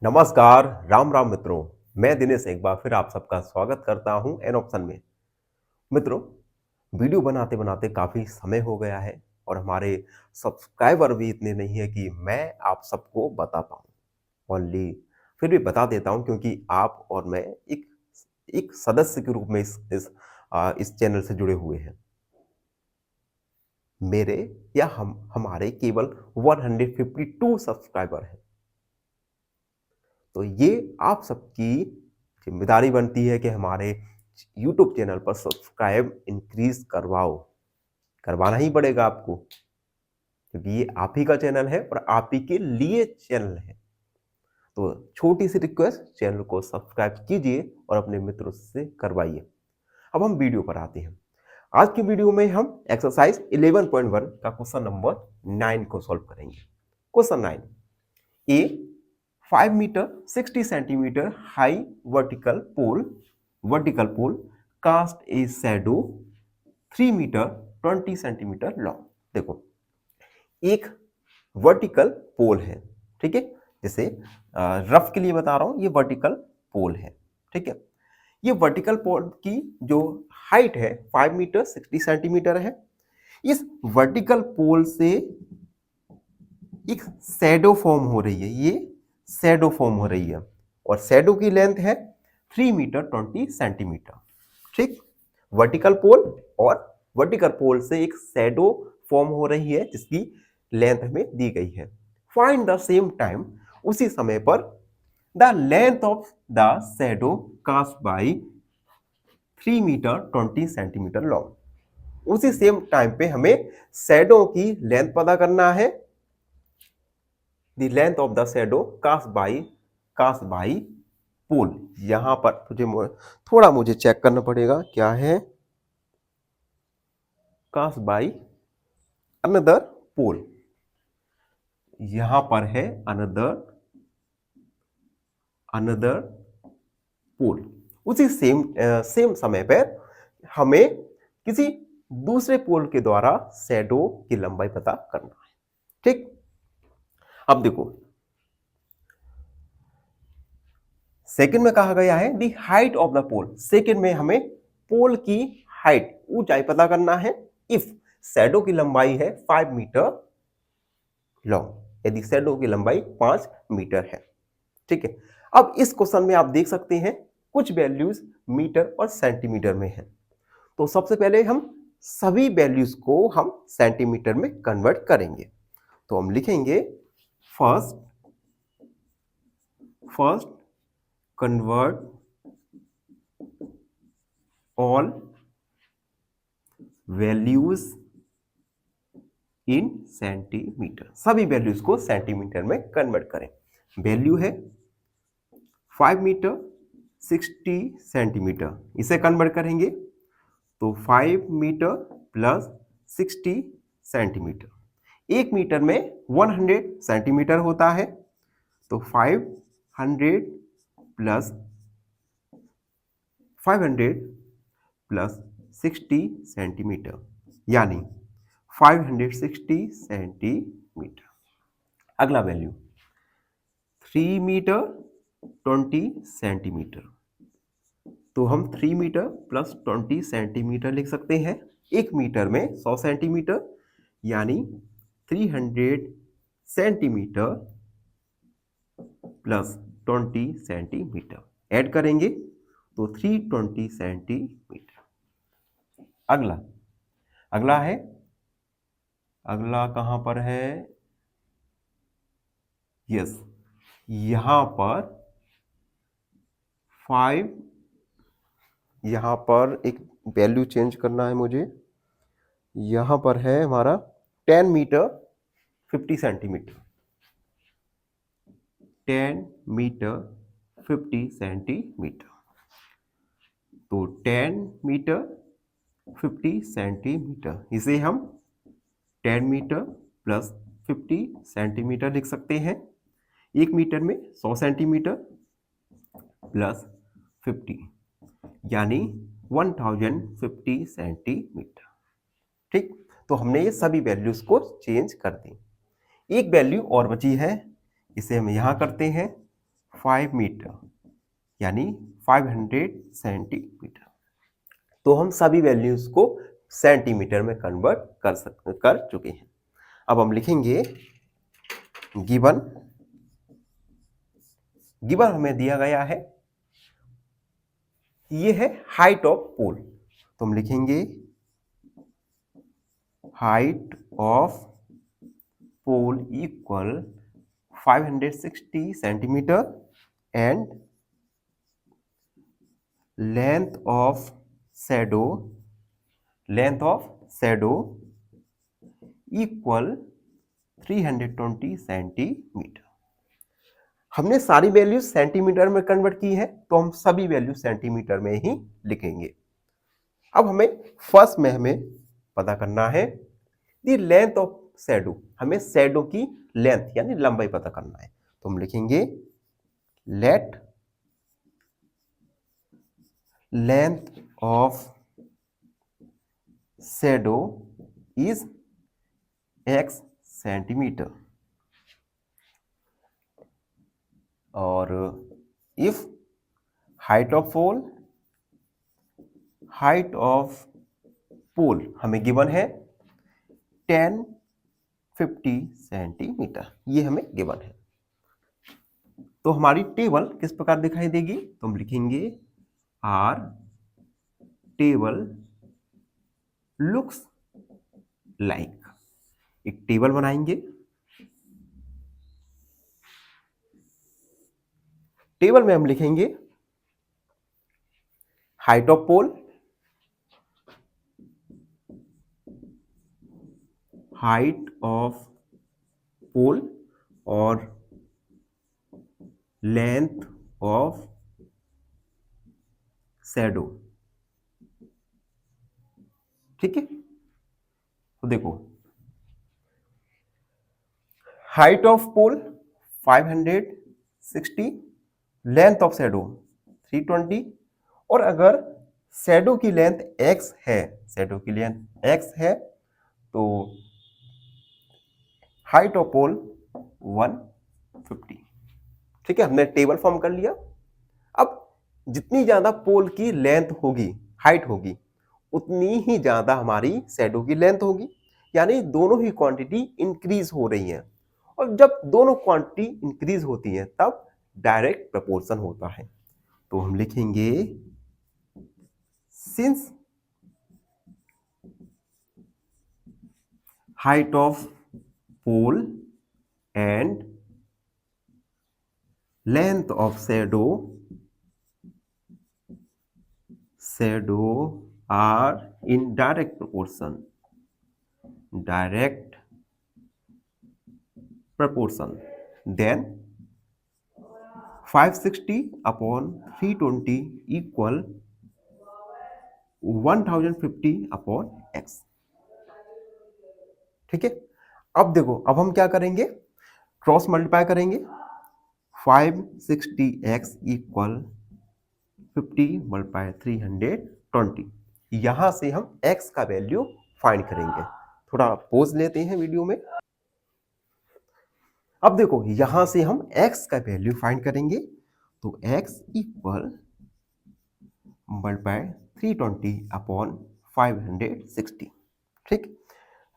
नमस्कार, राम राम मित्रों। मैं दिनेश एक बार फिर आप सबका स्वागत करता हूं एन ऑप्शन में। मित्रों, वीडियो बनाते बनाते काफ़ी समय हो गया है और हमारे सब्सक्राइबर भी इतने नहीं है कि मैं आप सबको बता पाऊं। ओनली फिर भी बता देता हूं क्योंकि आप और मैं एक एक सदस्य के रूप में इस चैनल से जुड़े हुए हैं। मेरे या हमारे केवल 152 सब्सक्राइबर हैं। तो ये आप सबकी जिम्मेदारी बनती है कि हमारे यूट्यूब चैनल पर सब्सक्राइब इंक्रीज करवाना ही पड़ेगा आपको, क्योंकि ये आप ही का चैनल है और आप ही के लिए चैनल है। तो छोटी सी रिक्वेस्ट, चैनल को सब्सक्राइब कीजिए और अपने मित्रों से करवाइए। अब हम वीडियो पर आते हैं। आज की वीडियो में हम एक्सरसाइज 11.1 का क्वेश्चन नंबर 9 को सॉल्व करेंगे। Question 9, a 5 metre 60 centimetre high vertical pole cast a shadow 3 metre 20 centimetre long. देखो, एक वर्टिकल पोल है, ठीक है। जैसे रफ के लिए बता रहा हूं, ये वर्टिकल पोल है, ठीक है। ये वर्टिकल पोल की जो हाइट है 5 मीटर 60 सेंटीमीटर है। इस वर्टिकल पोल से एक शैडो फॉर्म हो रही है, ये शैडो फॉर्म हो रही है और शैडो की लेंथ है 3 मीटर 20 सेंटीमीटर, ठीक। वर्टिकल पोल और वर्टिकल पोल से एक शैडो फॉर्म हो रही है जिसकी लेंथ हमें दी गई है। फाइंड द सेम टाइम, उसी समय पर the length of the shadow cast by 3 metre 20 centimetre long. उसी सेम टाइम पे हमें शैडो की लेंथ पता करना है। The length of the shadow cast by pole. यहां पर थोड़ा मुझे चेक करना पड़ेगा, क्या है कास्ट बाई अनदर पोल। यहां पर है अनदर पोल। उसी सेम समय पर हमें किसी दूसरे पोल के द्वारा शैडो की लंबाई पता करना है, ठीक। अब देखो, सेकंड में कहा गया है the height of the pole. Second में हमें पोल की हाइट, ऊंचाई पता करना है। इफ शैडो की लंबाई है 5 मीटर लॉन्ग, यदि शैडो की लंबाई 5 मीटर है, ठीक है। अब इस क्वेश्चन में आप देख सकते हैं कुछ वैल्यूज मीटर और सेंटीमीटर में है। तो सबसे पहले हम सभी वैल्यूज को हम सेंटीमीटर में कन्वर्ट करेंगे। तो हम लिखेंगे first convert all values in centimetre. सभी वैल्यूज को सेंटीमीटर में कन्वर्ट करें। वैल्यू है 5 मीटर 60 सेंटीमीटर, इसे कन्वर्ट करेंगे तो 5 मीटर प्लस 60 सेंटीमीटर। 1 मीटर में 100 सेंटीमीटर होता है, तो 500 प्लस 60 सेंटीमीटर, यानी 560 सेंटीमीटर। अगला वैल्यू 3 मीटर 20 सेंटीमीटर। तो हम 3 मीटर प्लस 20 सेंटीमीटर लिख सकते हैं। 1 मीटर में 100 सेंटीमीटर, यानी 300 सेंटीमीटर प्लस 20 सेंटीमीटर ऐड करेंगे तो 320 सेंटीमीटर। अगला कहां पर है? यस, यहां पर 5, यहां पर एक वैल्यू चेंज करना है मुझे। यहां पर है हमारा 10 मीटर 50 सेंटीमीटर। 10 metre 50 centimetre. तो 10 मीटर 50 सेंटीमीटर, इसे हम 10 मीटर प्लस 50 सेंटीमीटर लिख सकते हैं। 1 मीटर में 100 सेंटीमीटर प्लस 50, यानी 1050 सेंटीमीटर, ठीक। तो हमने ये सभी वैल्यूज को चेंज कर दी। एक वैल्यू और बची है, इसे हम यहां करते हैं 5 मीटर यानी 500 सेंटीमीटर। तो हम सभी वैल्यूज को सेंटीमीटर में कन्वर्ट कर चुके हैं। अब हम लिखेंगे गिवन हमें दिया गया है, ये है हाइट ऑफ पोल। तो हम लिखेंगे height of pole equal 560 centimetre and length of shadow equal 320 centimetre. हमने सारी वैल्यू सेंटीमीटर में कन्वर्ट की है, तो हम सभी वैल्यू सेंटीमीटर में ही लिखेंगे। अब हमें फर्स्ट में हमें पता करना है द लेंथ ऑफ शैडो, हमें शैडो की लेंथ यानी लंबाई पता करना है। तो हम लिखेंगे late length of shadow is x centimetre और इफ हाइट ऑफ पोल हमें गिवन है 1050 सेंटीमीटर, ये हमें गिवन है। तो हमारी टेबल किस प्रकार दिखाई देगी? तो हम लिखेंगे आर टेबल लुक्स लाइक, एक टेबल बनाएंगे। टेबल में हम लिखेंगे हाइट ऑफ पोल और लेंथ ऑफ शैडो। ठीक है, तो देखो height of pole 560, length of shadow 320, और अगर शैडो की लेंथ x है, तो हाइट ऑफ पोल 150। ठीक है, हमने टेबल फॉर्म कर लिया। अब जितनी ज्यादा पोल की लेंथ होगी, हाइट होगी, उतनी ही ज्यादा हमारी शैडो की लेंथ होगी, यानी दोनों ही क्वांटिटी इंक्रीज हो रही है। और जब दोनों क्वांटिटी इंक्रीज होती है तब डायरेक्ट प्रपोर्शन होता है। तो हम लिखेंगे since height of pole and length of shadow are in direct proportion, then 560 upon 320 equal 1050 upon x। ठीक है, अब देखो, अब हम क्या करेंगे, क्रॉस मल्टीप्लाई करेंगे। 560x इक्वल 50 मल्टीप्लाई 320, यहां से हम x का वैल्यू फाइंड करेंगे। थोड़ा पॉज लेते हैं वीडियो में। अब देखो, यहां से हम x का वैल्यू फाइंड करेंगे, तो x इक्वल मल्टीप्लाई 320 अपॉन 560। ठीक,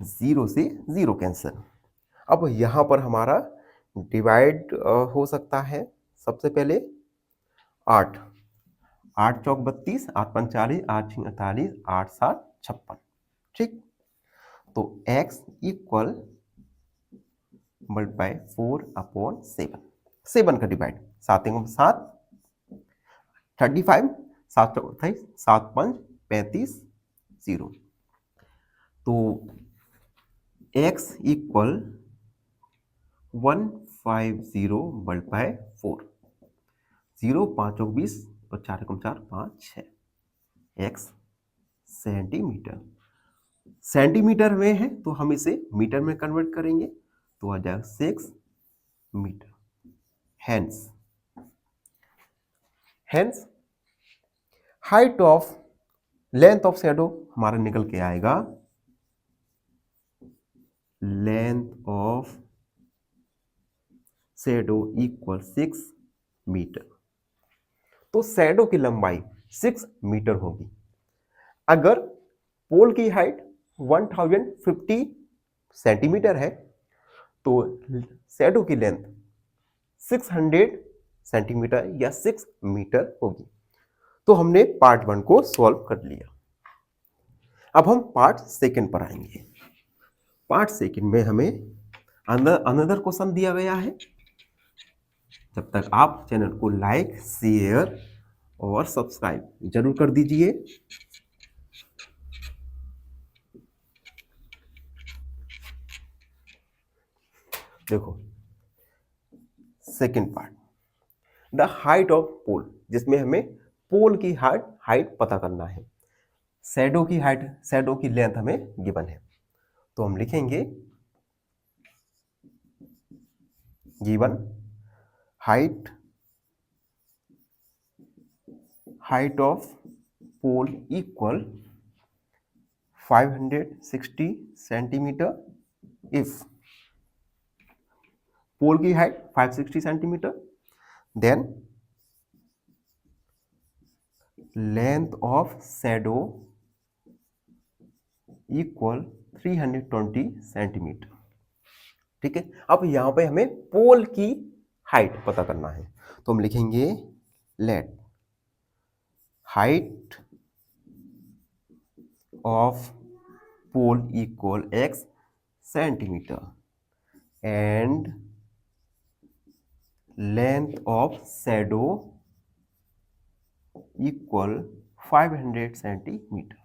0 से 0 कैंसिल। अब यहां पर हमारा डिवाइड हो सकता है। सबसे पहले 8 चौक 32, 8 पंच 40, 8 छीं 48, 8 7 56। ठीक, तो x इक्वल मल्टीप्लाई 4 अपॉन 7 का डिवाइड 7 7 35, 7 चौक 28, 7 पंच 35, 0। तो x इक्वल 150 मल्टीप्लाई 4, 0 5 चौक 20 और 4 एकम 4 5 6, x सेंटीमीटर में है तो हम इसे मीटर में कन्वर्ट करेंगे, तो आ जाएगा 6 metre. Hence height of length of shadow हमारा निकल के आएगा length of shadow equal 6 metre. तो शैडो की लंबाई 6 मीटर होगी। अगर पोल की हाइट 1050 सेंटीमीटर है तो शैडो की लेंथ 600 सेंटीमीटर या 6 मीटर होगी। तो हमने पार्ट 1 को सॉल्व कर लिया। अब हम पार्ट सेकंड पर आएंगे। पार्ट सेकंड में हमें अनदर क्वेश्चन दिया गया है। जब तक आप चैनल को लाइक, शेयर और सब्सक्राइब जरूर कर दीजिए। देखो second part, the height of pole, जिसमें हमें पोल की हाइट पता करना है। शैडो की हाइट, शैडो की लेंथ हमें गिवन है, तो हम लिखेंगे given height of pole equal 560 centimetre. If pole की height 560 centimetre, then length of shadow equal 320 centimetre. ठीक है, अब यहां पे हमें पोल की हाइट पता करना है, तो हम लिखेंगे let height of pole equal x centimetre and length of shadow equal 500 centimetre.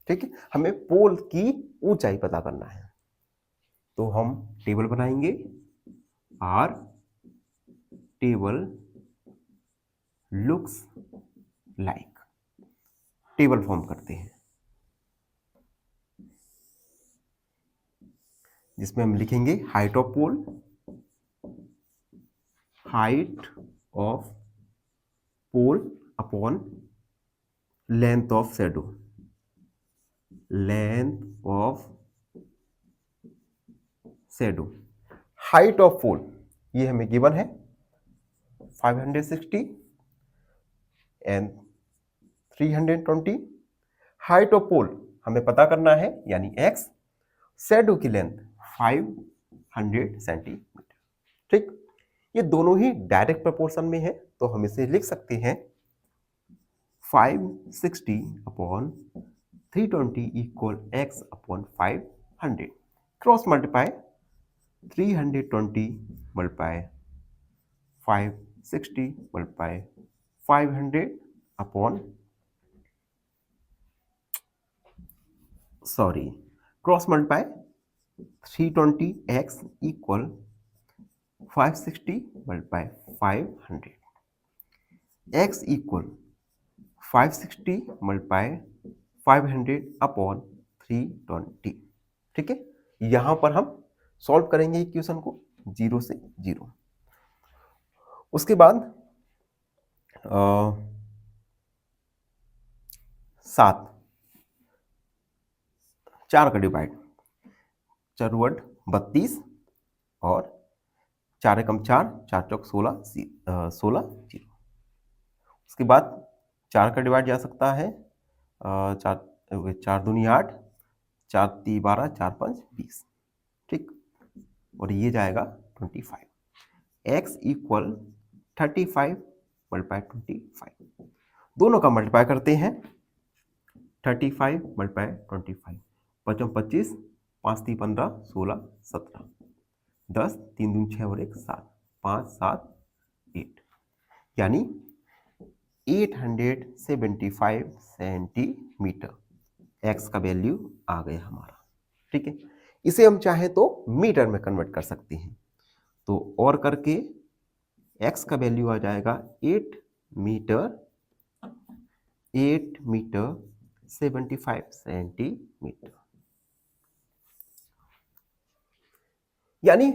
ठीक है, हमें पोल की ऊंचाई पता करना है, तो हम टेबल बनाएंगे। Our table looks like, table form करते हैं जिसमें हम लिखेंगे height of pole, height of pole upon length of shadow, length of shadow. Height of pole ये हमें गिवन है 560 एंड 320। हाइट ऑफ पोल हमें पता करना है यानी x, शैडो की लेंथ 500 सेंटीमीटर। ठीक, ये दोनों ही डायरेक्ट प्रोपोर्शन में है, तो हम इसे लिख सकते हैं 560 upon 320 equal x upon 500। Cross multiply 320 multiply 560 multiply 500 upon cross multiply 320x equal 560 multiply 500, x equal 560 multiply 500 upon 320। ठीक है, यहां पर हम सॉल्व करेंगे इक्वेशन को 0 से 0। उसके बाद 7 4 का डिवाइड, चरवट 32 और 4 एकम 4, 4 चौक 16, 16 0। उसके बाद 4 का डिवाइड जा सकता है 4 दूनी 8, 4 ती 12, 4 5 20। ठीक, और ये जाएगा 25। x इक्वल 35 मल्टीप्लाई 25, दोनों का मल्टीप्लाई करते हैं। 35 मल्टीप्लाई 25, 5 25, 5 ती 15, 16 17, 10 3 दूनी 6 और 1 7, 5 7 8, यानी 875 सेंटीमीटर x का वैल्यू आ गया हमारा। ठीक है, इसे हम चाहे तो मीटर में कन्वर्ट कर सकते हैं, तो और करके x का वैल्यू आ जाएगा 8 मीटर 75 सेंटीमीटर। यानी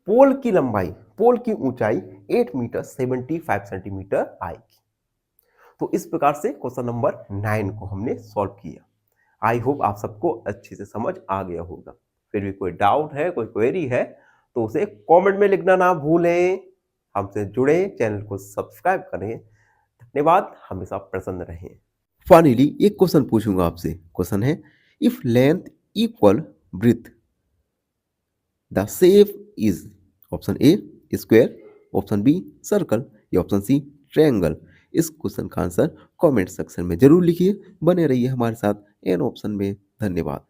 पोल की लंबाई, पोल की ऊंचाई 8 मीटर 75 सेंटीमीटर आएगी। तो इस प्रकार से क्वेश्चन नंबर 9 को हमने सॉल्व किया। आई होप आप सबको अच्छे से समझ आ गया होगा। फिर भी कोई डाउट है, कोई क्वेरी है तो उसे कमेंट में लिखना ना भूलें। हमसे जुड़े, चैनल को सब्सक्राइब करें। धन्यवाद, हमेशा प्रसन्न रहें। फाइनली एक क्वेश्चन पूछूंगा आपसे। क्वेश्चन है, if length equal breadth the shape is, option A square, option B circle या ऑप्शन सी ट्रायंगल। इस क्वेश्चन का आंसर कमेंट सेक्शन में जरूर लिखिए। बने रहिए हमारे साथ एन ऑप्शन में। धन्यवाद।